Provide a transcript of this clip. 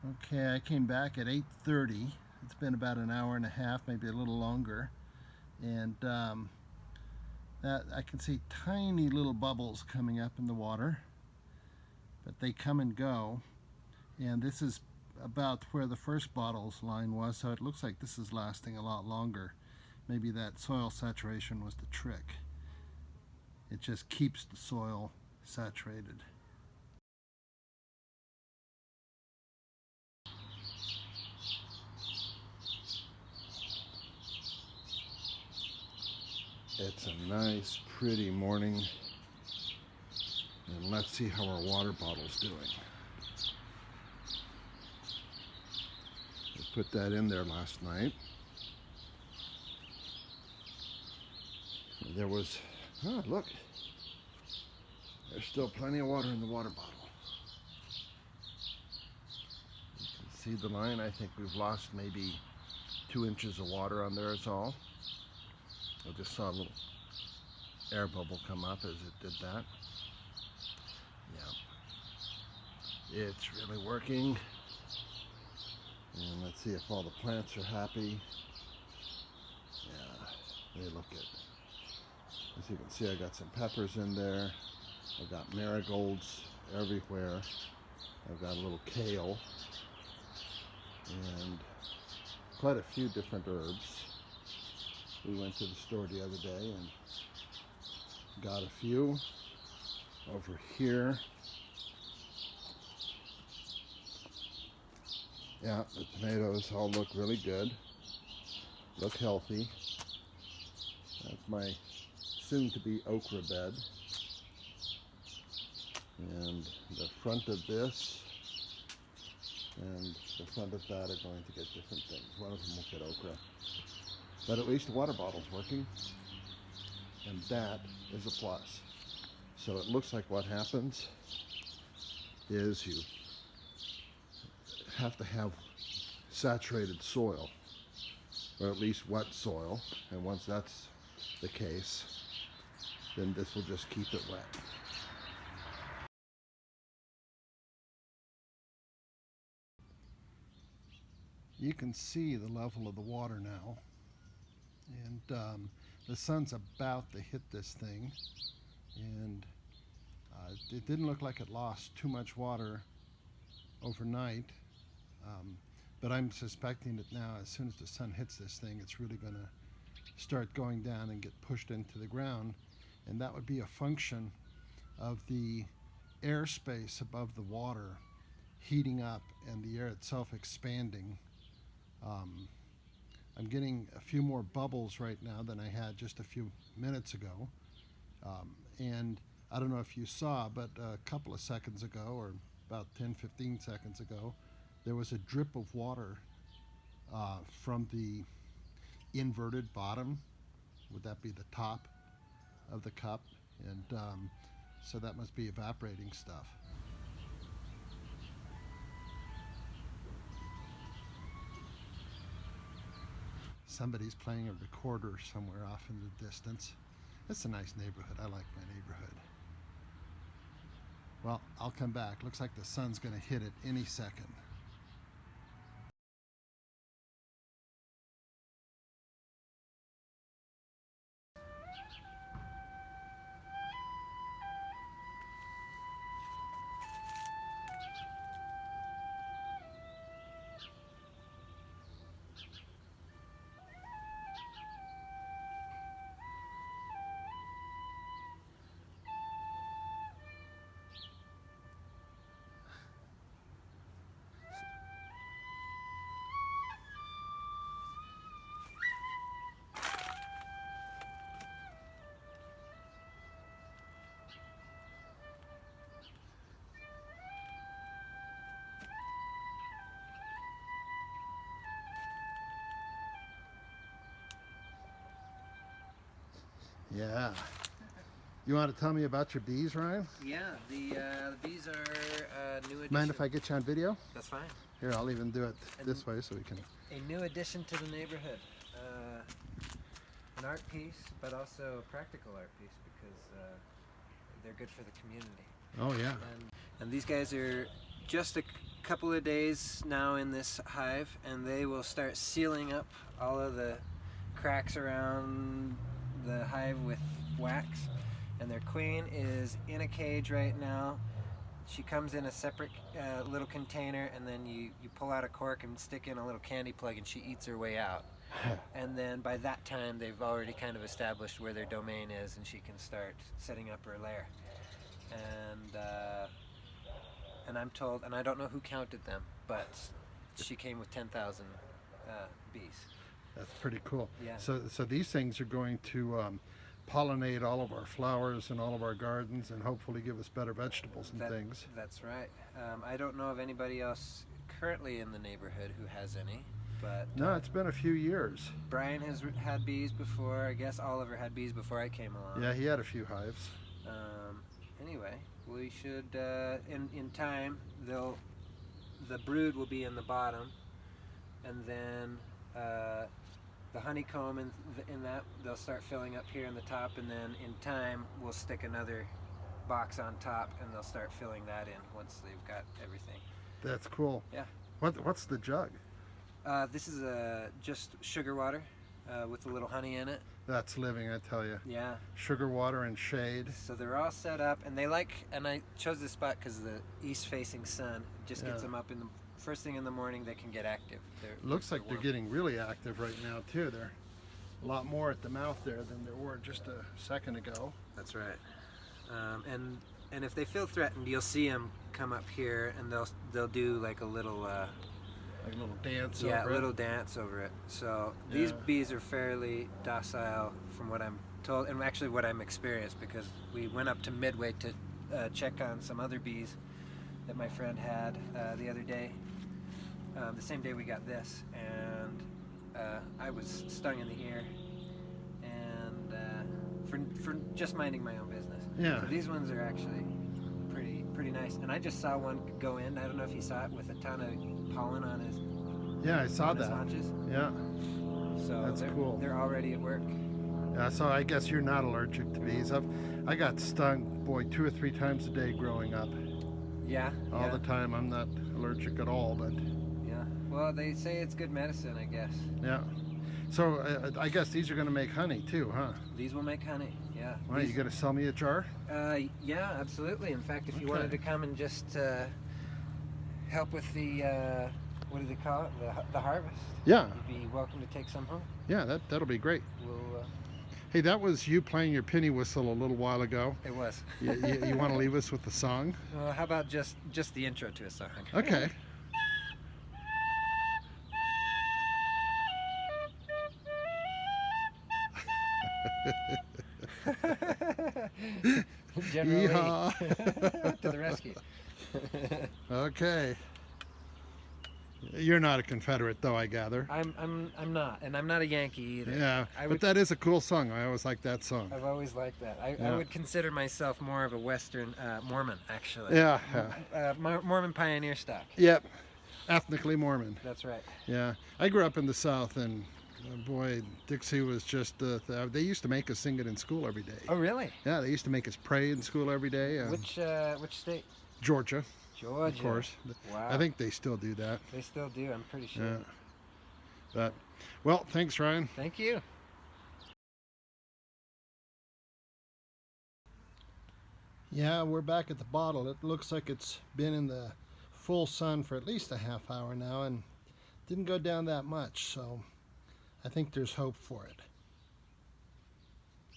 Okay, I came back at 8:30. It's been about an hour and a half, maybe a little longer, and that I can see tiny little bubbles coming up in the water, but they come and go. And this is about where the first bottle's line was, so it looks like this is lasting a lot longer. Maybe that soil saturation was the trick. It just keeps the soil saturated. It's a nice, pretty morning, and let's see how our water bottle's doing. We put that in there last night. There was, oh look, there's still plenty of water in the water bottle. You can see the line. I think we've lost maybe 2 inches of water on there is all. I just saw a little air bubble come up as it did that. Yeah, it's really working. And let's see if all the plants are happy. Yeah, they look it. As you can see, I got some peppers in there. I've got marigolds everywhere. I've got a little kale and quite a few different herbs. We went to the store the other day and got a few. Over here, yeah, the tomatoes all look really good, look healthy. That's my soon-to-be okra bed. And the front of this and the front of that are going to get different things. One of them will get okra. But at least the water bottle's working, and that is a plus. So it looks like what happens is you have to have saturated soil, or at least wet soil, and once that's the case, then this will just keep it wet. You can see the level of the water now, and the sun's about to hit this thing, and it didn't look like it lost too much water overnight, but I'm suspecting that now as soon as the sun hits this thing, it's really going to start going down and get pushed into the ground, and that would be a function of the airspace above the water heating up and the air itself expanding. I'm getting a few more bubbles right now than I had just a few minutes ago. And I don't know if you saw, but a couple of seconds ago, or about 10-15 seconds ago, there was a drip of water from the inverted bottom. Would that be the top of the cup? And so that must be evaporating stuff. Somebody's playing a recorder somewhere off in the distance. It's a nice neighborhood. I like my neighborhood. Well, I'll come back. Looks like the sun's going to hit it any second. Yeah. You want to tell me about your bees, Ryan? Yeah, the bees are a new addition. Mind if I get you on video? That's fine. Here, I'll even do it this way so we can. A new addition to the neighborhood. An art piece, but also a practical art piece because they're good for the community. Oh, yeah. And these guys are just couple of days now in this hive, and they will start sealing up all of the cracks around the hive with wax. And their queen is in a cage right now. She comes in a separate little container, and then you pull out a cork and stick in a little candy plug, and she eats her way out. And then by that time, they've already kind of established where their domain is, and she can start setting up her lair. And I'm told, and I don't know who counted them, but she came with 10,000 bees. That's pretty cool. Yeah. So these things are going to pollinate all of our flowers and all of our gardens, and hopefully give us better vegetables and things. That's right. I don't know of anybody else currently in the neighborhood who has any, but No, it's been a few years. Brian has had bees before. I guess Oliver had bees before I came along. Yeah, he had a few hives. Anyway, we should in time the brood will be in the bottom, and then the honeycomb in that they'll start filling up here in the top, and then in time we'll stick another box on top, and they'll start filling that in once they've got everything. That's cool. Yeah. What's the jug? This is just sugar water with a little honey in it. That's living, I tell you. Yeah. Sugar water and shade. So they're all set up, and and I chose this spot because the east-facing sun just gets Yeah. them up in the first thing in the morning. They can get active. Looks like they're warm. getting really active right now too. They're a lot more at the mouth there than there were just a second ago. That's right. And if they feel threatened, you'll see them come up here, and they'll do like a little Like a little dance yeah, over a it. little dance over it. So these Yeah. bees are fairly docile from what I'm told, and actually what I'm experienced, because we went up to Midway to check on some other bees that my friend had the other day, the same day we got this, and I was stung in the ear, and for just minding my own business. Yeah. So these ones are actually pretty nice, and I just saw one go in. I don't know if you saw it, with a ton of pollen on his Yeah, I saw on his that. haunches. Yeah. So That's cool. They're already at work. Yeah, so I guess you're not allergic to bees. I got stung, boy, 2 or 3 times a day growing up. Yeah. All yeah, the time. I'm not allergic at all, but yeah. Well, they say it's good medicine, I guess. yeah. So I guess these are going to make honey too, huh? These will make honey. Yeah. Why, you going to sell me a jar? Yeah, absolutely. In fact, if you Okay. wanted to come and just help with the what do they call it? The harvest. Yeah. You'd be welcome to take some home. Yeah, that'll be great. We'll. Hey, that was you playing your penny whistle a little while ago. It was. You want to leave us with the song? How about just the intro to a song? Okay. General Lee. Yeehaw. To the rescue. Okay. You're not a Confederate, though, I gather. I'm not, and I'm not a Yankee either. Yeah, I but would, that is a cool song. I always like that song. I've always liked that. I Yeah. would consider myself more of a Western Mormon, actually. Yeah. Mormon pioneer stock. Yep. Ethnically Mormon. That's right. Yeah. I grew up in the South, and boy, Dixie was just. They used to make us sing it in school every day. Oh, really? Yeah, they used to make us pray in school every day. Which state? Georgia, Georgia. of course. Wow. I think they still do that. They still do. I'm pretty sure. Yeah. But, well, thanks, Ryan. Thank you. Yeah, we're back at the bottle. It looks like it's been in the full sun for at least a half hour now and didn't go down that much, so I think there's hope for it.